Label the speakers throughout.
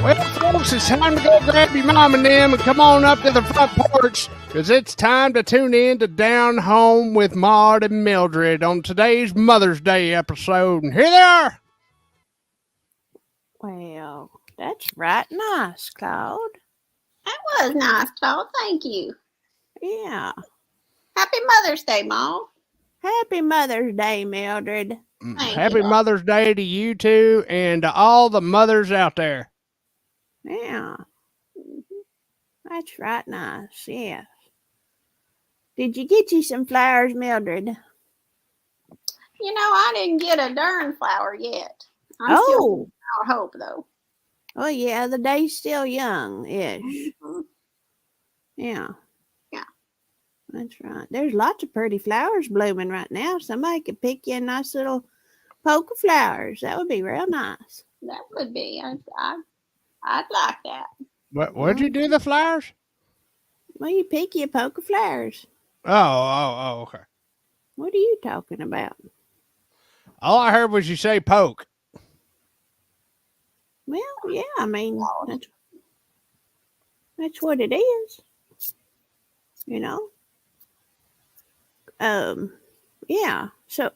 Speaker 1: Well, folks, it's time to go grab your mom and them and come on up to the front porch, because it's time to tune in to Down Home with Maud and Mildred on today's Mother's Day episode. And here they are.
Speaker 2: Well, that's right nice, Claude.
Speaker 3: That was nice, Claude. Thank you.
Speaker 2: Yeah.
Speaker 3: Happy Mother's Day, Mom.
Speaker 2: Happy Mother's Day, Mildred.
Speaker 3: Thank
Speaker 1: Happy
Speaker 3: you.
Speaker 1: Mother's Day to you two and to all the mothers out there.
Speaker 2: Yeah. That's right nice, yes. Did you get you some flowers, Mildred?
Speaker 3: You know, I didn't get a darn flower yet. I'm still our hope, though.
Speaker 2: Oh, yeah, the day's still young-ish.
Speaker 3: Mhm.
Speaker 2: Yeah.
Speaker 3: Yeah.
Speaker 2: That's right. There's lots of pretty flowers blooming right now. Somebody could pick you a nice little polka flowers. That would be real nice.
Speaker 3: That would be. I'd like that.
Speaker 1: Where'd you do the flowers?
Speaker 2: Well, you pick you polka flowers.
Speaker 1: Oh, okay.
Speaker 2: What are you talking about?
Speaker 1: All I heard was you say poke.
Speaker 2: Well, yeah, I mean, that's what it is. You know? Yeah. So,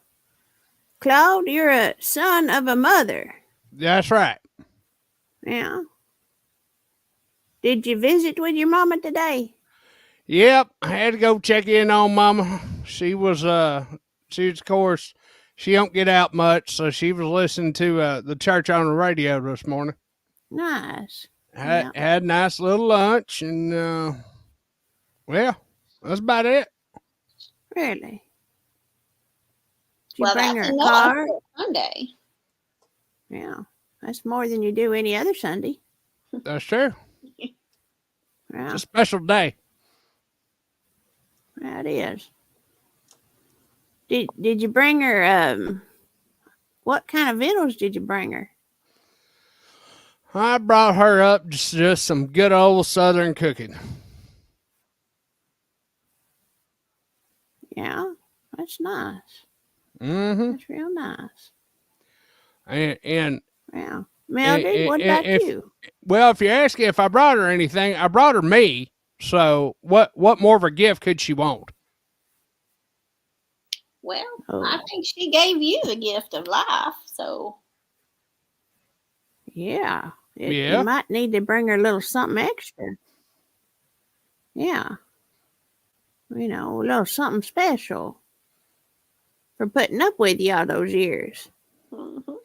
Speaker 2: Claude, you're a son of a mother.
Speaker 1: That's right.
Speaker 2: Yeah. Did you visit with your mama today?
Speaker 1: Yep, I had to go check in on Mama. She was, of course, she don't get out much, so she was listening to the church on the radio this morning.
Speaker 2: Nice.
Speaker 1: Had a nice little lunch, and well, that's about it.
Speaker 2: Really? Did you
Speaker 3: Well,
Speaker 2: bring
Speaker 3: that's
Speaker 2: her a
Speaker 3: enough
Speaker 2: car?
Speaker 3: for Sunday.
Speaker 2: Yeah. That's more than you do any other Sunday.
Speaker 1: That's true.
Speaker 2: Yeah,
Speaker 1: It's a special day.
Speaker 2: that is. Did you bring her, what kind of victuals did you bring her?
Speaker 1: I brought her up just some good old Southern cooking.
Speaker 2: Yeah, that's nice.
Speaker 1: Mm-hmm.
Speaker 2: That's real nice.
Speaker 1: And
Speaker 2: Yeah. Mildred, what about you?
Speaker 1: well, if you're asking if I brought her anything, I brought her me. So what more of a gift could she want?
Speaker 3: Well,
Speaker 2: Oh.
Speaker 3: I think she gave you the gift of life, so
Speaker 2: Yeah.
Speaker 1: Yeah.
Speaker 2: You might need to bring her a little something extra. Yeah. You know, a little something special for putting up with you all those years.
Speaker 3: mhm.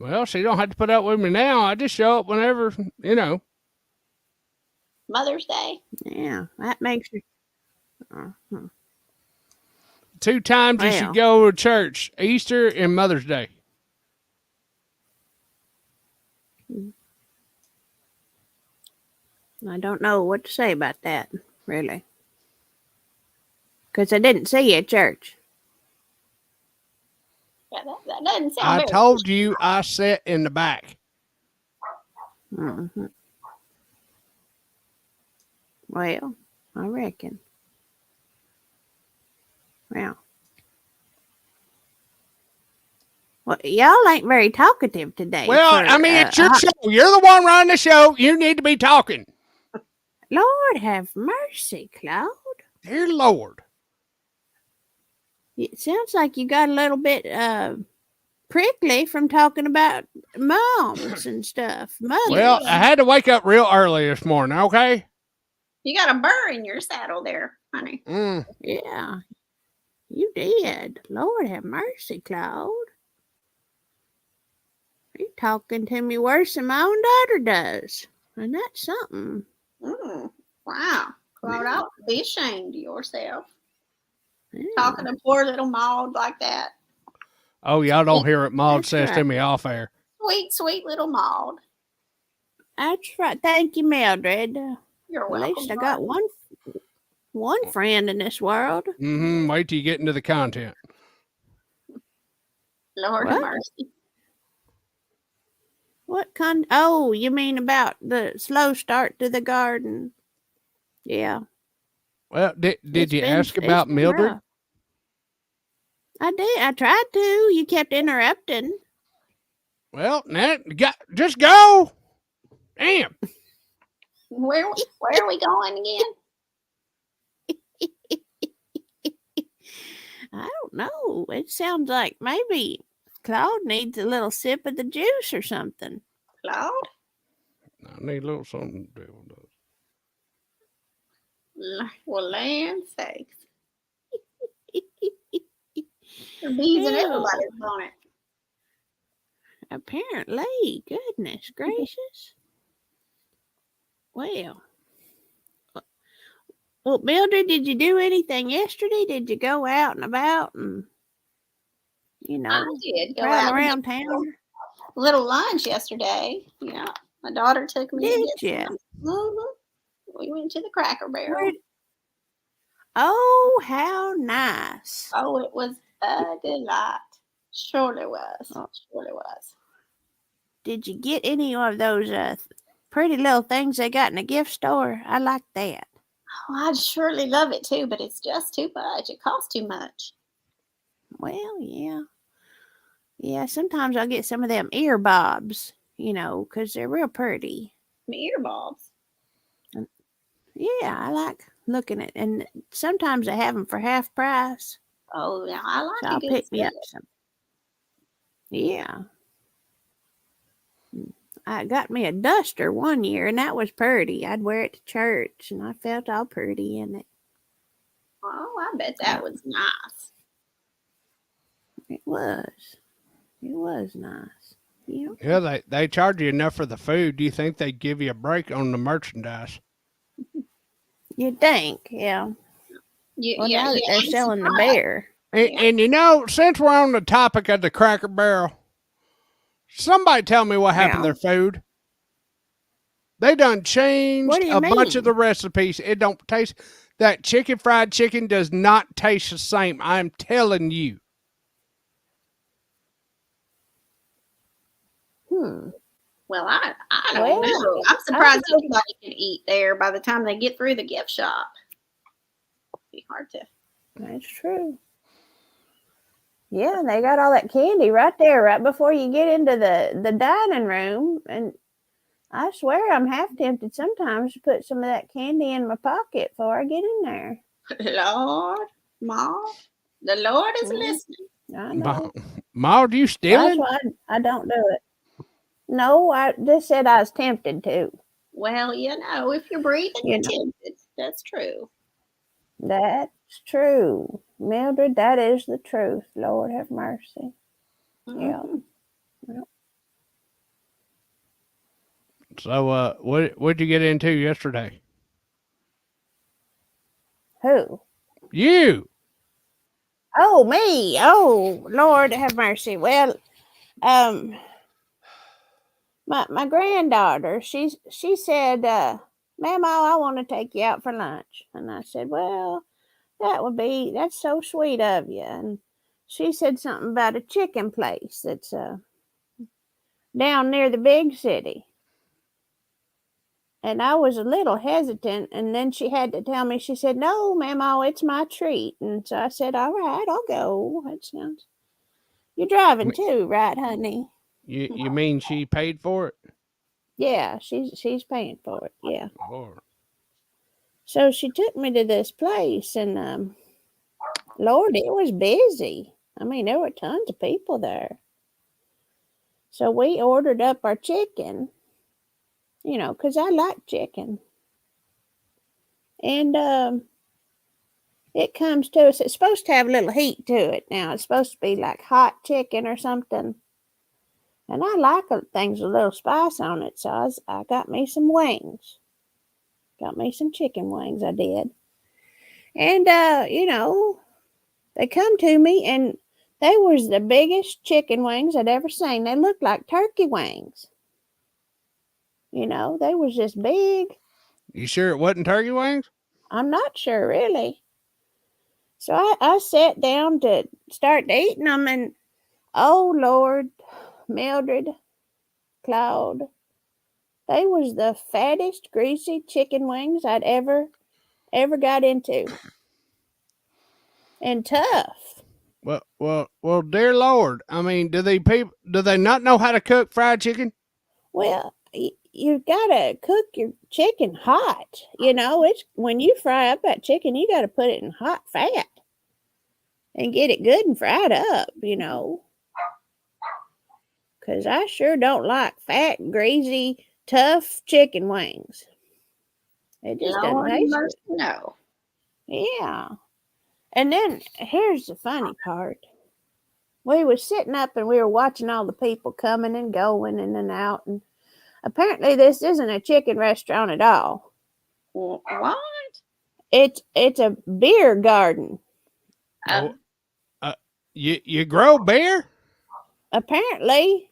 Speaker 1: Well, she don't have to put up with me now. I just show up whenever,
Speaker 3: Mother's Day.
Speaker 2: Yeah, that makes her. Uh-huh.
Speaker 1: 2 times you should go to church, Easter and Mother's Day.
Speaker 2: I don't know what to say about that, really. Because I didn't see you at church.
Speaker 3: Yeah, that doesn't sound
Speaker 1: I
Speaker 3: very
Speaker 1: told you I sat in the back.
Speaker 2: Mm-hmm. Well, I reckon. Well. Well, y'all ain't very talkative today.
Speaker 1: Well, it's your show. You're the one running the show. You need to be talking.
Speaker 2: Lord have mercy, Claude.
Speaker 1: Dear Lord.
Speaker 2: It sounds like you got a little bit prickly from talking about moms and stuff. Mothers.
Speaker 1: Well, I had to wake up real early this morning, okay?
Speaker 3: You got a burr in your saddle there, honey.
Speaker 2: Yeah, you did. Lord have mercy, Claude. You're talking to me worse than my own daughter does. And that's something.
Speaker 3: Wow. Claude, I ought to be ashamed of yourself.
Speaker 2: Yeah.
Speaker 3: Talking to poor little Maud like that.
Speaker 1: Oh, y'all don't hear what Maud
Speaker 2: That's
Speaker 1: says to
Speaker 2: right.
Speaker 1: me off air.
Speaker 3: Sweet, sweet little Maud.
Speaker 2: That's right. Thank you, Mildred.
Speaker 3: You're
Speaker 2: At
Speaker 3: welcome.
Speaker 2: least I got one friend in this world.
Speaker 1: Mm-hmm. Wait till you get into the content.
Speaker 3: Lord have
Speaker 2: What?
Speaker 3: mercy.
Speaker 2: What kind? Oh, you mean about the slow start to the garden? Yeah.
Speaker 1: Well, did
Speaker 2: It's
Speaker 1: you
Speaker 2: been-
Speaker 1: ask
Speaker 2: it's
Speaker 1: about
Speaker 2: been
Speaker 1: Mildred?
Speaker 2: rough. I did. I tried to. You kept interrupting.
Speaker 1: Well, just go. Damn.
Speaker 3: Where are we going again?
Speaker 2: I don't know. It sounds like maybe Claude needs a little sip of the juice or something.
Speaker 3: Claude?
Speaker 1: I need a little something to do with those.
Speaker 3: Well, land sakes. There are bees in everybody's bonnet.
Speaker 2: Apparently. Goodness gracious. Well, Mildred, did you do anything yesterday? Did you go out and about and,
Speaker 3: I did go
Speaker 2: round
Speaker 3: out
Speaker 2: around town?
Speaker 3: a little lunch yesterday. Yeah, my daughter took me.
Speaker 2: Did you?
Speaker 3: We went to the Cracker Barrel.
Speaker 2: Oh, how nice!
Speaker 3: Oh, it was a delight. Surely was.
Speaker 2: Oh.
Speaker 3: Surely was.
Speaker 2: Did you get any of those pretty little things they got in the gift store? I like that.
Speaker 3: Oh, I'd surely love it too, but it's just too much. It costs too much.
Speaker 2: Well, yeah. Yeah, sometimes I'll get some of them ear bobs, because they're real pretty.
Speaker 3: Ear bulbs.
Speaker 2: Yeah, I like looking at, and sometimes they have them for half price.
Speaker 3: Oh, yeah, I like
Speaker 2: So I'll
Speaker 3: good
Speaker 2: pick me
Speaker 3: stuff.
Speaker 2: up some. Yeah. I got me a duster one year, and that was pretty. I'd wear it to church, and I felt all pretty in it.
Speaker 3: Oh, I bet that was nice.
Speaker 2: It was. It was nice. Yeah.
Speaker 1: Yeah, they charge you enough for the food. Do you think they'd give you a break on the merchandise?
Speaker 2: You'd think, yeah. Well, now that they're selling the bear.
Speaker 1: And since we're on the topic of the Cracker Barrel, somebody tell me what happened to their food. They done changed a bunch of the recipes. It don't taste. That fried chicken does not taste the same. I'm telling you.
Speaker 3: Well, I don't know. I'm surprised anybody can eat there by the time they get through the gift shop. It'd be hard to.
Speaker 2: That's true. Yeah, they got all that candy right there, right before you get into the dining room. And I swear I'm half tempted sometimes to put some of that candy in my pocket before I get in there.
Speaker 3: Lord, Ma, the Lord is listening.
Speaker 2: I know.
Speaker 1: Ma, do you steal it?
Speaker 2: That's why I don't do it. No, I just said I was tempted to.
Speaker 3: Well, if you're breathing, you're tempted. That's true.
Speaker 2: That's true. Mildred, that is the truth. Lord have mercy.
Speaker 3: Mm-hmm.
Speaker 2: Yeah.
Speaker 1: So, what'd you get into yesterday?
Speaker 2: Who?
Speaker 1: You.
Speaker 2: Oh, me. Oh, Lord have mercy. Well, my granddaughter, she said, Mama, I want to take you out for lunch. And I said, well, that's so sweet of you. And she said something about a chicken place that's down near the big city. And I was a little hesitant, and then she had to tell me, she said, no, Mama, it's my treat. And so I said, all right, I'll go. That sounds, you're driving too, right, honey?
Speaker 1: You mean she paid for it?
Speaker 2: Yeah, she's paying for it, yeah.
Speaker 1: Lord.
Speaker 2: So she took me to this place, and Lord, it was busy. I mean, there were tons of people there. So we ordered up our chicken, because I like chicken. And it comes to us. It's supposed to have a little heat to it. Now, it's supposed to be like hot chicken or something. And I like things with a little spice on it. So I got me some wings. Got me some chicken wings, I did. And, they come to me, and they was the biggest chicken wings I'd ever seen. They looked like turkey wings. They was just big.
Speaker 1: You sure it wasn't turkey wings?
Speaker 2: I'm not sure, really. So I sat down to start eating them, and oh, Lord, Mildred, Claude, they was the fattest, greasy chicken wings I'd ever got into. And tough.
Speaker 1: Well, dear Lord. I mean, do they not know how to cook fried chicken?
Speaker 2: Well, you gotta cook your chicken hot. You know, it's when you fry up that chicken, you gotta put it in hot fat and get it good and fried up, you know. Because I sure don't like fat, greasy, tough chicken wings. It just doesn't taste good.
Speaker 3: No.
Speaker 2: Yeah. And then here's the funny part. We was sitting up and we were watching all the people coming and going in and out. And apparently this isn't a chicken restaurant at all.
Speaker 3: What?
Speaker 2: It's a beer garden.
Speaker 1: You grow beer?
Speaker 2: Apparently.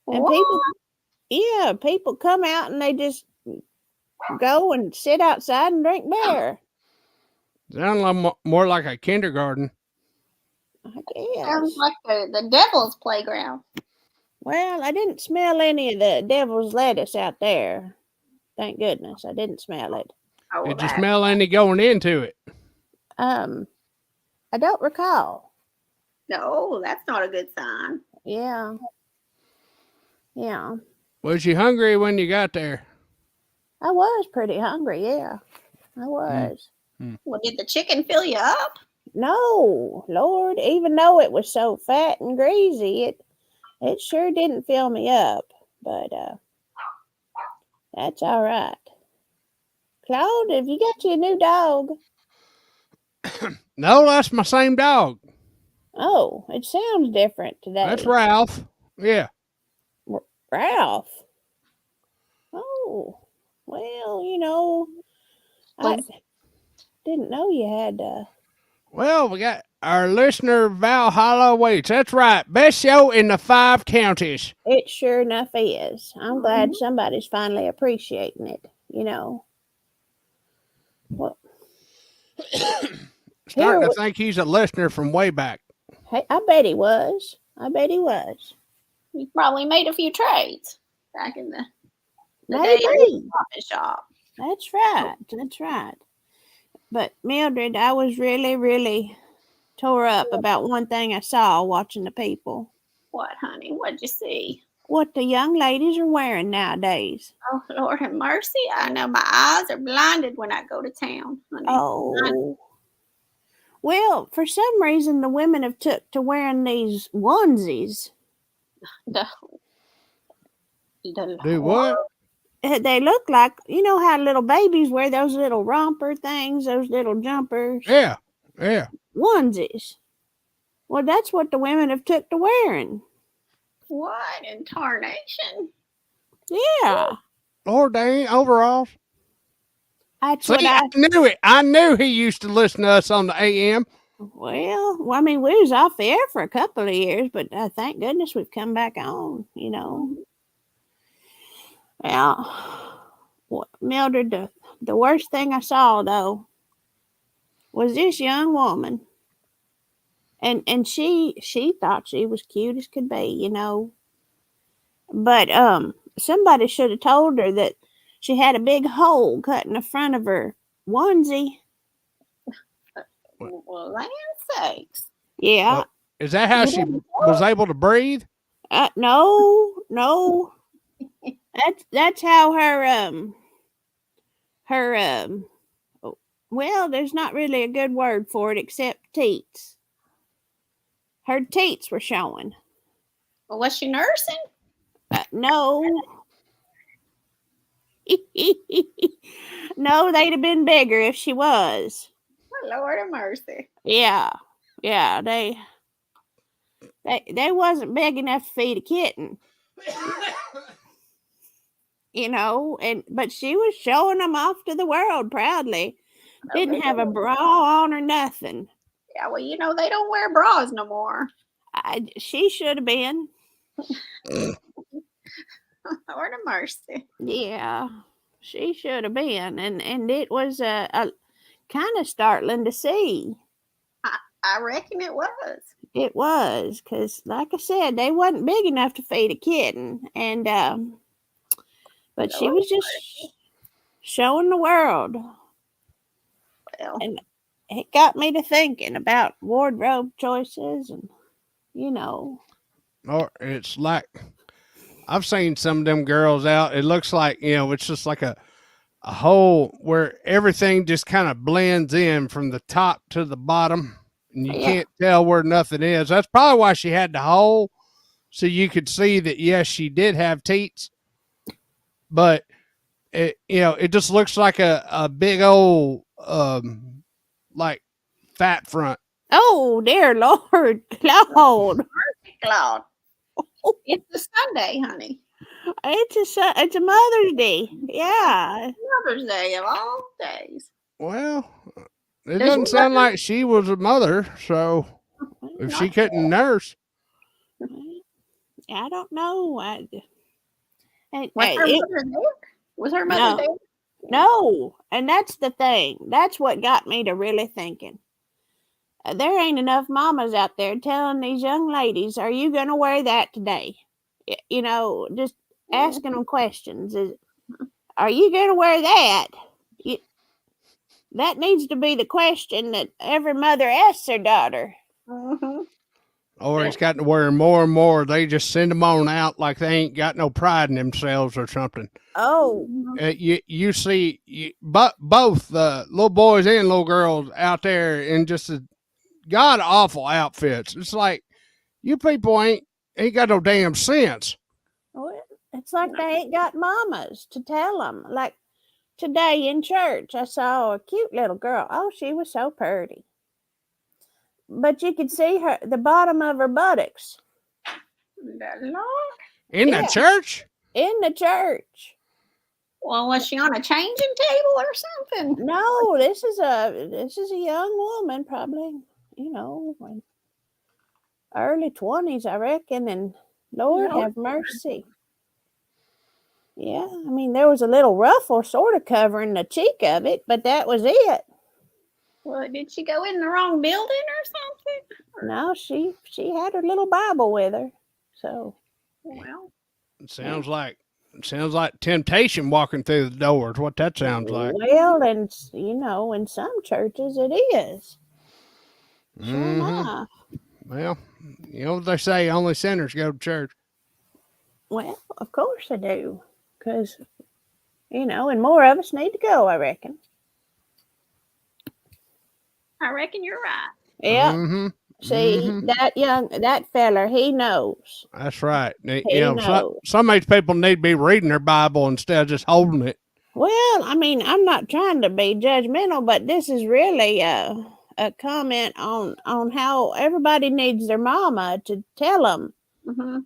Speaker 2: And
Speaker 3: What?
Speaker 2: people come out and they just go and sit outside and drink beer.
Speaker 1: Sounds like more like a kindergarten.
Speaker 2: I guess.
Speaker 3: Sounds like the devil's playground.
Speaker 2: Well, I didn't smell any of the devil's lettuce out there. Thank goodness, I didn't smell it.
Speaker 3: Oh,
Speaker 1: Did you smell any going into it?
Speaker 2: I don't recall.
Speaker 3: No, that's not a good sign.
Speaker 2: Yeah. Yeah.
Speaker 1: Was you hungry when you got there?
Speaker 2: I was pretty hungry, yeah. I was.
Speaker 3: Well, did the chicken fill you up?
Speaker 2: No, Lord, even though it was so fat and greasy, it sure didn't fill me up. But that's all right. Claude, have you got you a new dog?
Speaker 1: No, that's my same dog.
Speaker 2: Oh, it sounds different today.
Speaker 1: That's Ralph. Yeah.
Speaker 2: Ralph. Oh, well, you know, I didn't know you had.
Speaker 1: Well, we got our listener Valhalla waits. That's right. Best show in the 5 counties.
Speaker 2: It sure enough is. I'm glad somebody's finally appreciating it, you know. Well,
Speaker 1: Starting to think he's a listener from way back.
Speaker 2: Hey, I bet he was.
Speaker 3: You probably made a few trades back in the
Speaker 2: Maybe.
Speaker 3: day of the coffee shop.
Speaker 2: That's right. But Mildred, I was really, really tore up about one thing I saw watching the people.
Speaker 3: What, honey? What'd you see?
Speaker 2: What the young ladies are wearing nowadays.
Speaker 3: Oh, Lord have mercy. I know my eyes are blinded when I go to town, honey.
Speaker 2: Oh. Well, for some reason, the women have took to wearing these onesies.
Speaker 1: Do what?
Speaker 2: They look like, you know how little babies wear those little romper things, those little jumpers?
Speaker 1: Yeah.
Speaker 2: Onesies. Well, that's what the women have took to wearing.
Speaker 3: What in tarnation?
Speaker 2: Yeah.
Speaker 1: Lord, they ain't overalls.
Speaker 2: That's
Speaker 1: See,
Speaker 2: what
Speaker 1: I knew it. I knew he used to listen to us on the AM.
Speaker 2: Well, I mean, we was off the air for a couple of years, but thank goodness we've come back on, you know. Well, Mildred, the worst thing I saw, though, was this young woman. And she thought she was cute as could be, you know. But somebody should have told her that she had a big hole cut in the front of her onesie.
Speaker 3: Well, land sakes.
Speaker 2: Yeah.
Speaker 1: Well, is that how she was able to breathe?
Speaker 2: No. That's how well, there's not really a good word for it except teats. Her teats were showing.
Speaker 3: Well, was she nursing?
Speaker 2: No. No, they'd have been bigger if she was.
Speaker 3: Oh, Lord have mercy.
Speaker 2: Yeah, they wasn't big enough to feed a kitten. You know, but she was showing them off to the world proudly. Didn't have a bra on or nothing.
Speaker 3: Yeah, well, you know, they don't wear bras no more.
Speaker 2: She should have been.
Speaker 3: Lord of mercy.
Speaker 2: Yeah, she should have been. And it was a kind of startling to see.
Speaker 3: I reckon it was.
Speaker 2: It was, because like I said, they wasn't big enough to feed a kitten. And but she was just showing the world.
Speaker 3: Well,
Speaker 2: and it got me to thinking about wardrobe choices and, you know.
Speaker 1: Or it's like I've seen some of them girls out. It looks like, it's just like a hole where everything just kind of blends in from the top to the bottom, and you can't tell where nothing is. That's probably why she had the hole, so you could see that, yes, she did have teats, but it just looks like a big old, like fat front.
Speaker 2: Oh, dear Lord, Claude.
Speaker 3: Claude. It's a Sunday, honey.
Speaker 2: It's a Mother's Day. Yeah.
Speaker 3: Mother's Day of all days.
Speaker 1: Well, it doesn't sound like she was a mother, so if she couldn't nurse.
Speaker 2: I don't know.
Speaker 3: Was her mother there?
Speaker 2: No, and that's the thing. That's what got me to really thinking. There ain't enough mamas out there telling these young ladies, are you going to wear that today? Just asking them questions. Are you going to wear that? That needs to be the question that every mother asks their daughter.
Speaker 3: Mm-hmm.
Speaker 1: Or it's gotten to where more and more they just send them on out like they ain't got no pride in themselves or something.
Speaker 2: Oh.
Speaker 1: You see both the little boys and little girls out there in just a god awful outfits. It's like, you people ain't got no damn sense.
Speaker 2: Well, it's like they ain't got mamas to tell them. Like today in church, I saw a cute little girl. Oh, she was so pretty. But you could see the bottom of her buttocks.
Speaker 1: In the church?
Speaker 2: In the church.
Speaker 3: Well, was she on a changing table or something?
Speaker 2: No, this is a young woman, probably, early 20s, I reckon, and Lord have mercy. Yeah, I mean, there was a little ruffle sort of covering the cheek of it, but that was it.
Speaker 3: Well, did she go in the wrong building or something?
Speaker 2: No, she had her little Bible with her. So,
Speaker 3: well,
Speaker 1: it sounds like temptation walking through the doors. What that sounds like.
Speaker 2: Well, and in some churches it is. Sure enough.
Speaker 1: Well, what they say, only sinners go to church.
Speaker 2: Well, of course they do, because and more of us need to go, I reckon.
Speaker 3: I reckon you're right.
Speaker 2: Yeah. Mm-hmm. See, that feller, he knows.
Speaker 1: That's right.
Speaker 2: He knows.
Speaker 1: Some of these people need to be reading their Bible instead of just holding it.
Speaker 2: Well, I mean, I'm not trying to be judgmental, but this is really a comment on how everybody needs their mama to tell them.
Speaker 3: Mm-hmm.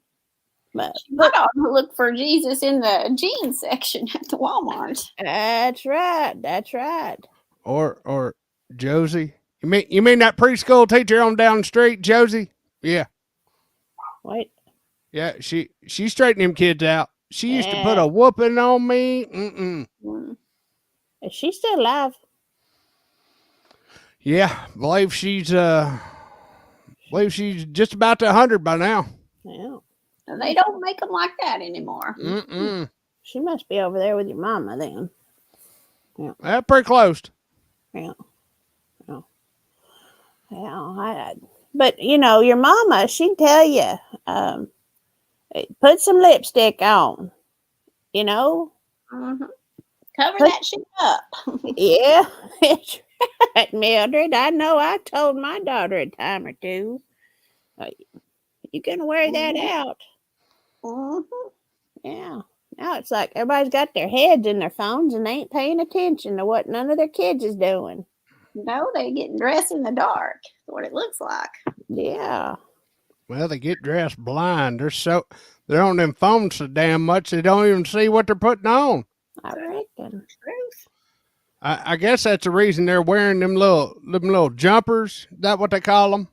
Speaker 3: But ought to look for Jesus in the jeans section at the Walmart.
Speaker 2: That's right. That's right.
Speaker 1: Or Josie. You mean that preschool teacher on down the street, Josie? Yeah.
Speaker 2: Wait.
Speaker 1: Yeah, she straightened them kids out. She used to put a whooping on me.
Speaker 2: Is she still alive?
Speaker 1: Yeah, believe she's just about to 100 by now.
Speaker 2: Yeah.
Speaker 3: They don't make them like that anymore.
Speaker 2: She must be over there with your mama then.
Speaker 1: Yeah. Pretty close.
Speaker 2: Yeah. But your mama, she'd tell you, put some lipstick on,
Speaker 3: Mm-hmm. Cover that shit up.
Speaker 2: Yeah, that's right, Mildred. I know I told my daughter a time or two, you can wear that out.
Speaker 3: Mm-hmm.
Speaker 2: Yeah. Now it's like everybody's got their heads in their phones and they ain't paying attention to what none of their kids is doing.
Speaker 3: No, they getting dressed in the dark. That's what it looks like.
Speaker 2: Yeah.
Speaker 1: Well, they get dressed blind. They're on them phones so damn much they don't even see what they're putting on.
Speaker 2: I reckon.
Speaker 3: Truth.
Speaker 1: I guess that's the reason they're wearing them little jumpers. Is that what they call them?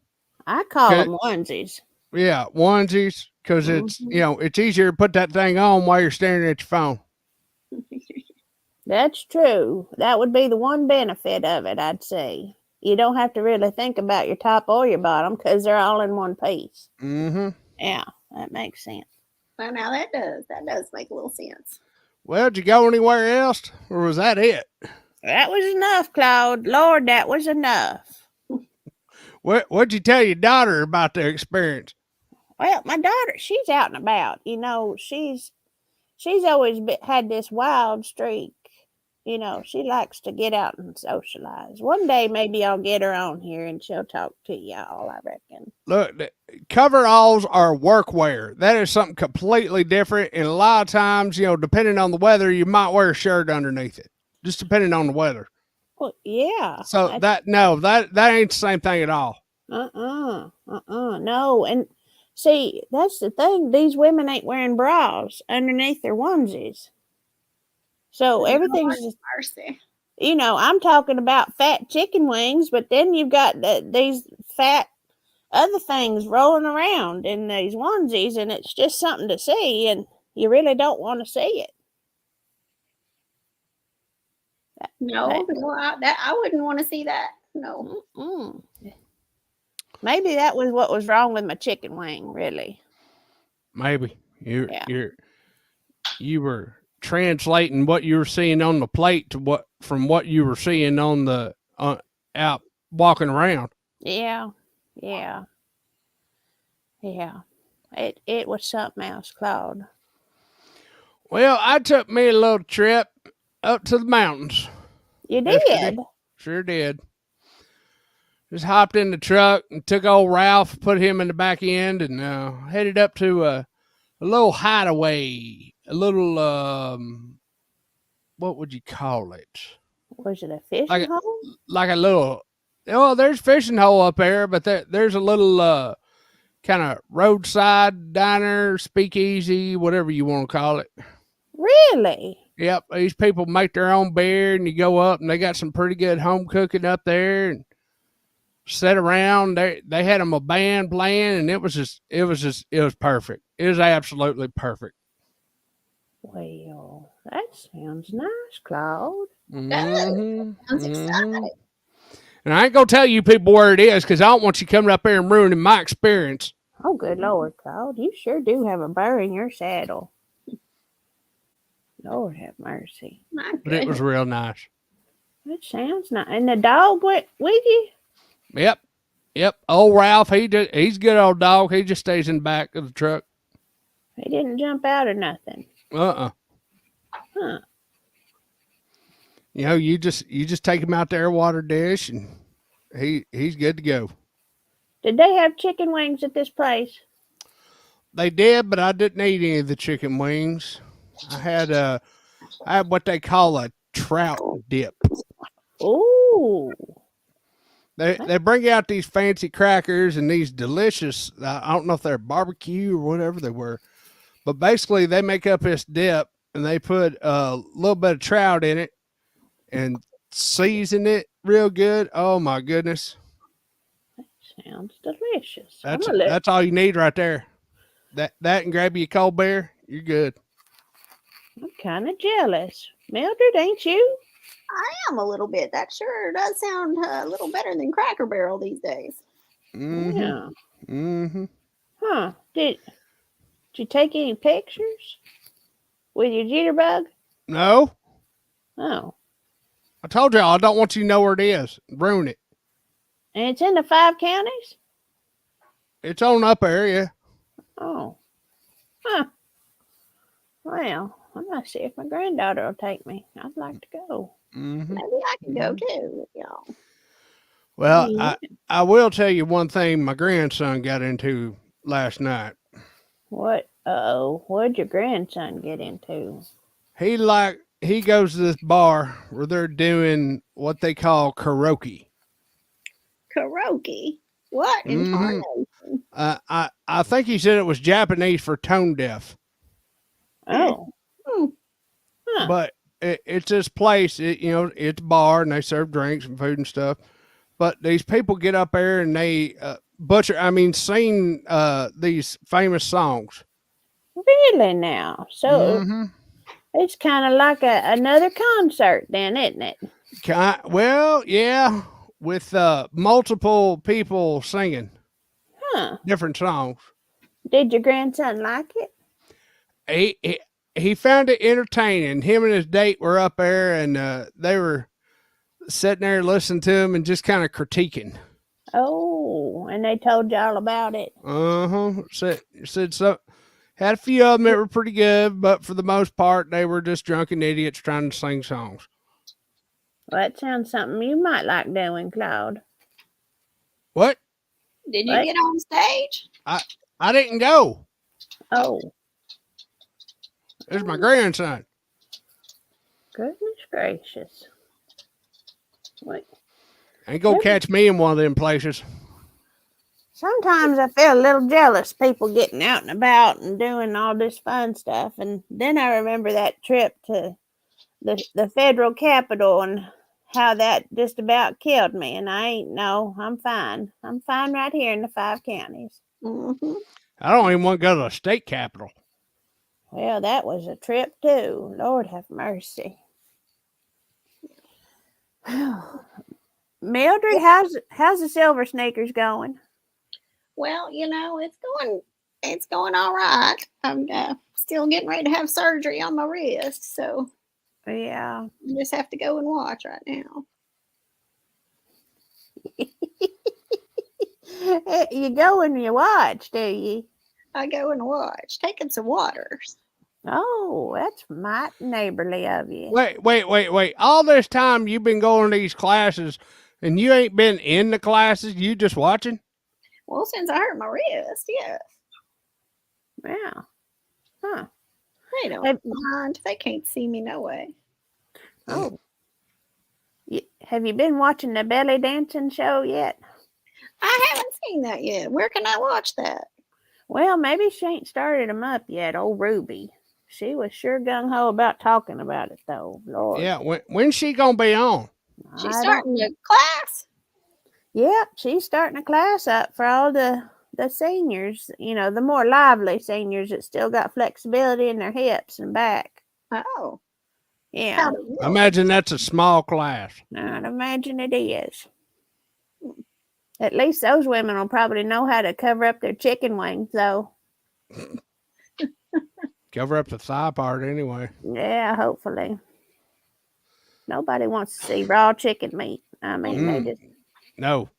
Speaker 2: I call them onesies.
Speaker 1: Yeah, onesies, because it's it's easier to put that thing on while you're staring at your phone.
Speaker 2: That's true. That would be the one benefit of it, I'd say. You don't have to really think about your top or your bottom because they're all in one piece.
Speaker 1: Mm-hmm.
Speaker 2: Yeah, that makes sense.
Speaker 3: Well, now that does make a little sense.
Speaker 1: Well, did you go anywhere else, or was that it?
Speaker 2: That was enough, Claude. Lord, that was enough.
Speaker 1: What'd you tell your daughter about the experience?
Speaker 2: Well, my daughter, she's out and about. She's always had this wild streak. She likes to get out and socialize. One day, maybe I'll get her on here and she'll talk to y'all, I reckon.
Speaker 1: Look, coveralls are workwear. That is something completely different. And a lot of times, depending on the weather, you might wear a shirt underneath it, just depending on the weather.
Speaker 2: Well, yeah.
Speaker 1: So that ain't the same thing at all.
Speaker 2: No. And see, that's the thing. These women ain't wearing bras underneath their onesies. So everything's just
Speaker 3: mercy.
Speaker 2: I'm talking about fat chicken wings, but then you've got these fat other things rolling around in these onesies, and it's just something to see, and you really don't want to see it.
Speaker 3: No, I wouldn't want to see that. No.
Speaker 2: Maybe that was what was wrong with my chicken wing, really.
Speaker 1: Maybe you were translating what you were seeing on the plate to what you were seeing on the out walking around.
Speaker 2: Yeah. It was something else, Claude.
Speaker 1: Well, I took me a little trip up to the mountains.
Speaker 2: You did?
Speaker 1: Yesterday. Sure did. Just hopped in the truck and took old Ralph, put him in the back end, and headed up to a little hideaway. A little, what would you call it?
Speaker 2: Was it a fishing hole?
Speaker 1: Like a little, there's a fishing hole up there, but there's a little kind of roadside diner, speakeasy, whatever you want to call it.
Speaker 2: Really?
Speaker 1: Yep. These people make their own beer, and you go up, and they got some pretty good home cooking up there, and sit around. They had them a band playing, and it was perfect. It was absolutely perfect.
Speaker 2: Well, that sounds nice, Claude.
Speaker 3: Sounds exciting.
Speaker 1: And I ain't gonna tell you people where it is because I don't want you coming up there and ruining my experience.
Speaker 2: Oh, good Lord, Claude. You sure do have a burr in your saddle. Lord have mercy.
Speaker 1: But it was real nice.
Speaker 2: That sounds nice. And the dog went with you?
Speaker 1: Yep. Old Ralph, he's a good old dog. He just stays in the back of the truck.
Speaker 2: He didn't jump out or nothing.
Speaker 1: Huh. You just take him out there, water dish, and he's good to go.
Speaker 2: Did they have chicken wings at this place?
Speaker 1: They did, but I didn't eat any of the chicken wings. I had what they call a trout dip.
Speaker 2: Ooh.
Speaker 1: They bring out these fancy crackers and these delicious, I don't know if they're barbecue or whatever they were, but basically they make up this dip and they put a little bit of trout in it and season it real good. Oh my goodness.
Speaker 2: That sounds delicious.
Speaker 1: That's all you need right there. That and grab you a cold beer, you're good.
Speaker 2: I'm kind of jealous. Mildred, ain't you?
Speaker 3: I am a little bit. That sure does sound a little better than Cracker Barrel these days.
Speaker 1: Mm-hmm.
Speaker 2: Yeah.
Speaker 1: Mm-hmm.
Speaker 2: Huh. Did you take any pictures with your jitterbug?
Speaker 1: No.
Speaker 2: Oh.
Speaker 1: I told y'all I don't want you to know where it is. Ruin it.
Speaker 2: And it's in the 5 counties?
Speaker 1: It's on up there, yeah.
Speaker 2: Oh. Huh. Well, I might see if my granddaughter will take me. I'd like to go.
Speaker 1: Mm-hmm.
Speaker 3: Maybe I can go too with y'all.
Speaker 1: Well,
Speaker 2: Yeah.
Speaker 1: I will tell you one thing my grandson got into last night.
Speaker 2: What? Uh-oh. What'd your grandson get into?
Speaker 1: He goes to this bar where they're doing what they call karaoke.
Speaker 3: Karaoke? What in tarnation?
Speaker 1: I think he said it was Japanese for tone deaf.
Speaker 2: Oh. Huh.
Speaker 1: But it's this place, it's a bar and they serve drinks and food and stuff. But these people get up there and they sing these famous songs.
Speaker 2: Really now? So it's kind of like another concert then, isn't it?
Speaker 1: Well, yeah, with multiple people singing different songs.
Speaker 2: Did your grandson like it?
Speaker 1: He found it entertaining. Him and his date were up there, and they were sitting there listening to him and just kind of critiquing.
Speaker 2: Oh, And they told you all about it.
Speaker 1: Said so. Had a few of them that were pretty good, but for the most part, they were just drunken idiots trying to sing songs.
Speaker 2: Well, that sounds something you might like doing, Claude.
Speaker 1: What?
Speaker 3: Did you get on stage?
Speaker 1: I didn't go.
Speaker 2: Oh.
Speaker 1: There's my grandson.
Speaker 2: Goodness gracious. Wait.
Speaker 1: Ain't gonna catch me in one of them places.
Speaker 2: Sometimes I feel a little jealous, people getting out and about and doing all this fun stuff. And then I remember that trip to the federal capitol and how that just about killed me. And I'm fine. I'm fine right here in the 5 counties.
Speaker 3: Mm-hmm.
Speaker 1: I don't even want to go to the state capitol.
Speaker 2: Well, that was a trip too. Lord have mercy. Mildred, how's the Silver Sneakers going?
Speaker 3: Well, it's going all right. I'm still getting ready to have surgery on my wrist, so
Speaker 2: Yeah.
Speaker 3: I just have to go and watch right now.
Speaker 2: You go and you watch, do you?
Speaker 3: I go and watch, taking some waters.
Speaker 2: Oh, that's mighty neighborly of you.
Speaker 1: Wait. All this time you've been going to these classes and you ain't been in the classes, you just watching?
Speaker 3: Well, since I hurt my wrist, yes.
Speaker 2: Yeah. Huh.
Speaker 3: They don't mind. They can't see me no way.
Speaker 2: Oh. Have you been watching the belly dancing show yet?
Speaker 3: I haven't seen that yet. Where can I watch that?
Speaker 2: Well, maybe she ain't started them up yet, old Ruby. She was sure gung-ho about talking about it, though. Lord.
Speaker 1: Yeah, when's she gonna be on?
Speaker 3: She's starting a class.
Speaker 2: Yep, she's starting a class up for all the seniors, the more lively seniors that still got flexibility in their hips and back.
Speaker 3: Oh.
Speaker 2: Yeah.
Speaker 1: I imagine that's a small class.
Speaker 2: I'd imagine it is. At least those women will probably know how to cover up their chicken wings, though.
Speaker 1: Cover up the thigh part anyway.
Speaker 2: Yeah, hopefully. Nobody wants to see raw chicken meat. I mean, they just...
Speaker 1: No.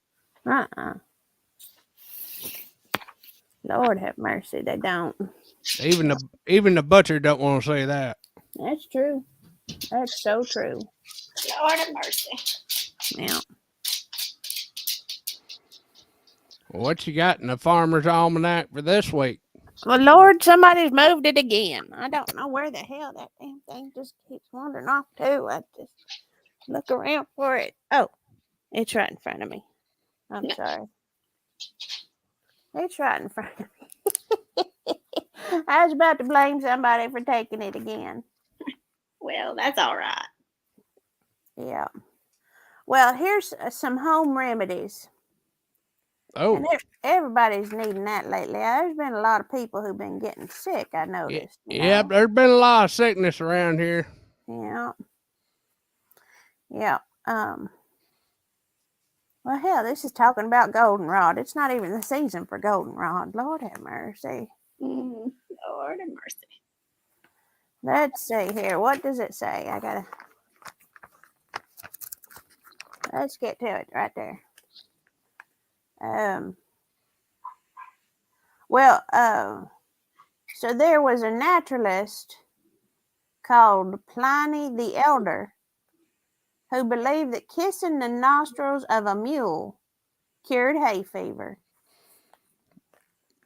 Speaker 2: Lord have mercy, they don't.
Speaker 1: Even the butcher don't want to say that.
Speaker 2: That's true. That's so true.
Speaker 3: Lord have mercy.
Speaker 2: Yeah.
Speaker 1: Well, what you got in the Farmer's Almanac for this week?
Speaker 2: Well, Lord, somebody's moved it again. I don't know where the hell that damn thing just keeps wandering off to. I just look around for it. Oh, it's right in front of me. I'm sorry. It's right in front of me. I was about to blame somebody for taking it again.
Speaker 3: Well, that's all right.
Speaker 2: Yeah. Well, here's some home remedies.
Speaker 1: Oh.
Speaker 2: And everybody's needing that lately. There's been a lot of people who've been getting sick, I noticed.
Speaker 1: Yep, there's been a lot of sickness around here.
Speaker 2: Yeah. Yeah. Well, hell, this is talking about goldenrod. It's not even the season for goldenrod. Lord have mercy.
Speaker 3: Lord have mercy.
Speaker 2: Let's see here. What does it say? Let's get to it right there. So there was a naturalist called Pliny the Elder who believed that kissing the nostrils of a mule cured hay fever.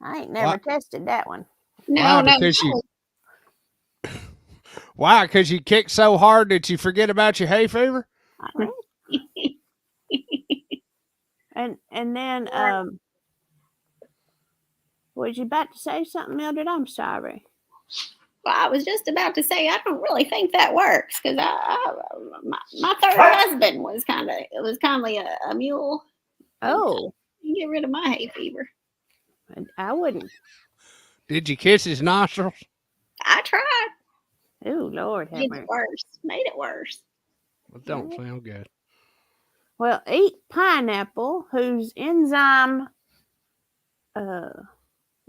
Speaker 2: I ain't never tested that one.
Speaker 3: No.
Speaker 1: Why? Because you kicked so hard that you forget about your hay fever?
Speaker 2: And then, was you about to say something, Mildred? I'm sorry.
Speaker 3: Well, I was just about to say I don't really think that works because my third husband was kind of a mule.
Speaker 2: Oh,
Speaker 3: You get rid of my hay fever.
Speaker 2: I wouldn't.
Speaker 1: Did you kiss his nostrils?
Speaker 3: I tried.
Speaker 2: Oh, Lord have mercy.
Speaker 3: Made it worse.
Speaker 1: Well, don't sound good.
Speaker 2: Well, eat pineapple, whose enzyme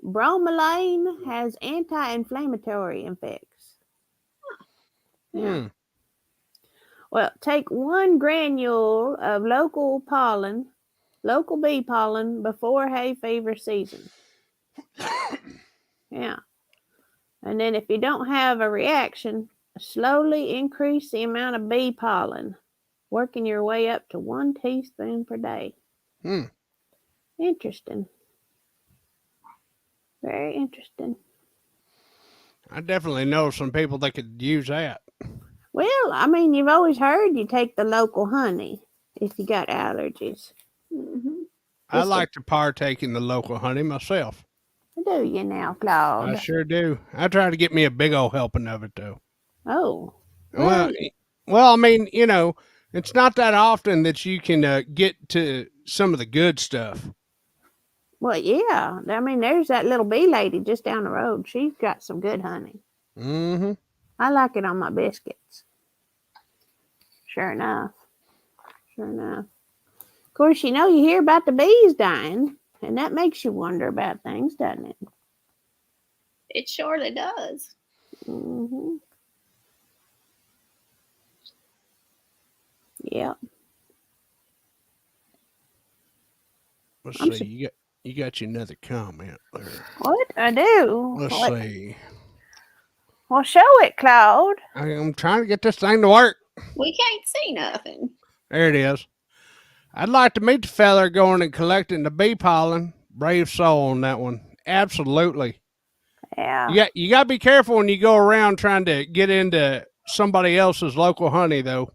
Speaker 2: bromelain has anti-inflammatory effects. Well, take 1 granule of local pollen, local bee pollen before hay fever season. Yeah. And then if you don't have a reaction, slowly increase the amount of bee pollen, working your way up to 1 teaspoon per day. Interesting. Very interesting.
Speaker 1: I definitely know some people that could use that.
Speaker 2: Well, I mean, you've always heard you take the local honey if you got allergies.
Speaker 3: Mm-hmm.
Speaker 1: I like to partake in the local honey myself.
Speaker 2: Do you now, Claude?
Speaker 1: I sure do. I try to get me a big old helping of it, though.
Speaker 2: Oh.
Speaker 1: Well, I mean, you know, it's not that often that you can get to some of the good stuff.
Speaker 2: Well, yeah. I mean, there's that little bee lady just down the road. She's got some good honey.
Speaker 1: Mm-hmm.
Speaker 2: I like it on my biscuits. Sure enough. Sure enough. Of course, you know, you hear about the bees dying, and that makes you wonder about things, doesn't it?
Speaker 3: It surely does.
Speaker 2: Mm-hmm. Yeah.
Speaker 1: Let's see. You got you another comment there.
Speaker 2: What? I do.
Speaker 1: Let's see.
Speaker 2: Well, show it, Claude.
Speaker 1: I'm trying to get this thing to work.
Speaker 3: We can't see nothing.
Speaker 1: There it is. I'd like to meet the fella going and collecting the bee pollen. Brave soul on that one. Absolutely.
Speaker 2: Yeah.
Speaker 1: You got to be careful when you go around trying to get into somebody else's local honey, though.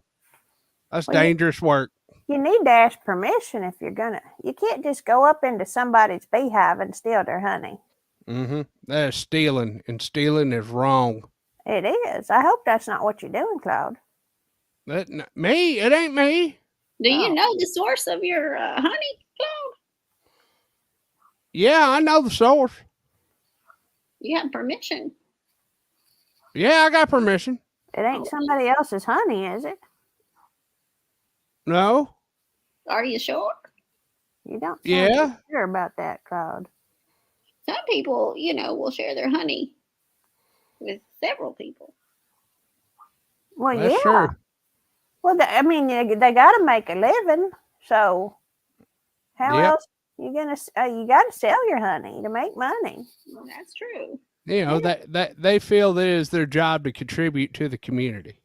Speaker 1: That's dangerous work.
Speaker 2: You need to ask permission if you're gonna. You can't just go up into somebody's beehive and steal their honey.
Speaker 1: Mm-hmm. That is stealing, and stealing is wrong.
Speaker 2: It is. I hope that's not what you're doing, Claude.
Speaker 1: Me? It ain't me.
Speaker 3: Do you know the source of your honey, Claude?
Speaker 1: Yeah, I know the source.
Speaker 3: You have permission.
Speaker 1: Yeah, I got permission.
Speaker 2: It ain't somebody else's honey, is it?
Speaker 1: No.
Speaker 3: Are you sure?
Speaker 2: You don't sound
Speaker 1: Yeah.
Speaker 2: sure about that, Claude.
Speaker 3: Some people, you know, will share their honey with several people.
Speaker 2: Well,
Speaker 1: That's
Speaker 2: yeah.
Speaker 1: true.
Speaker 2: Well, I mean, they got to make a living, so how else you gonna? You got to sell your honey to make money.
Speaker 3: Well, that's true.
Speaker 1: You know that they feel that it is their job to contribute to the community.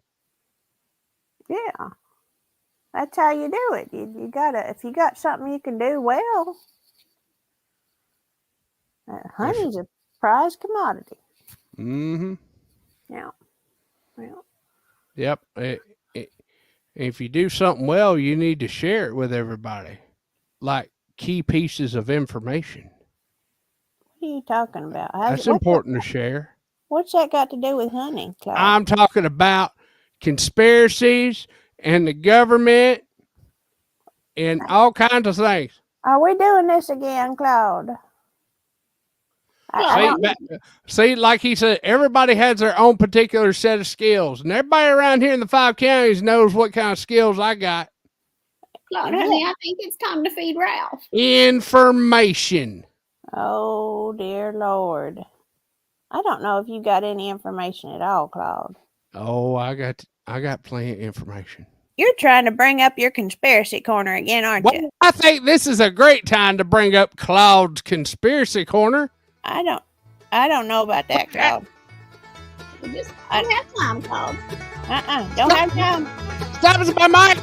Speaker 2: Yeah, that's how you do it. You gotta. If you got something you can do well, honey's a prized commodity.
Speaker 1: Mm-hmm.
Speaker 2: Yeah. Well.
Speaker 1: Yep. If you do something well, you need to share it with everybody, like key pieces of information.
Speaker 2: What are you talking about?
Speaker 1: That's important to share.
Speaker 2: What's that got to do with honey, Claude?
Speaker 1: I'm talking about conspiracies and the government and all kinds of things.
Speaker 2: Are we doing this again, Claude?
Speaker 1: See, like he said, everybody has their own particular set of skills, and everybody around here in the 5 counties knows what kind of skills I got.
Speaker 3: Claude, honey, I think it's time to feed Ralph.
Speaker 1: Information.
Speaker 2: Oh, dear Lord. I don't know if you got any information at all, Claude.
Speaker 1: Oh, I got plenty of information.
Speaker 2: You're trying to bring up your conspiracy corner again, aren't you?
Speaker 1: I think this is a great time to bring up Claude's conspiracy corner.
Speaker 2: I don't know about that, Claude.
Speaker 3: I don't have time, Claude.
Speaker 2: Don't have time.
Speaker 1: Stop us by Mike.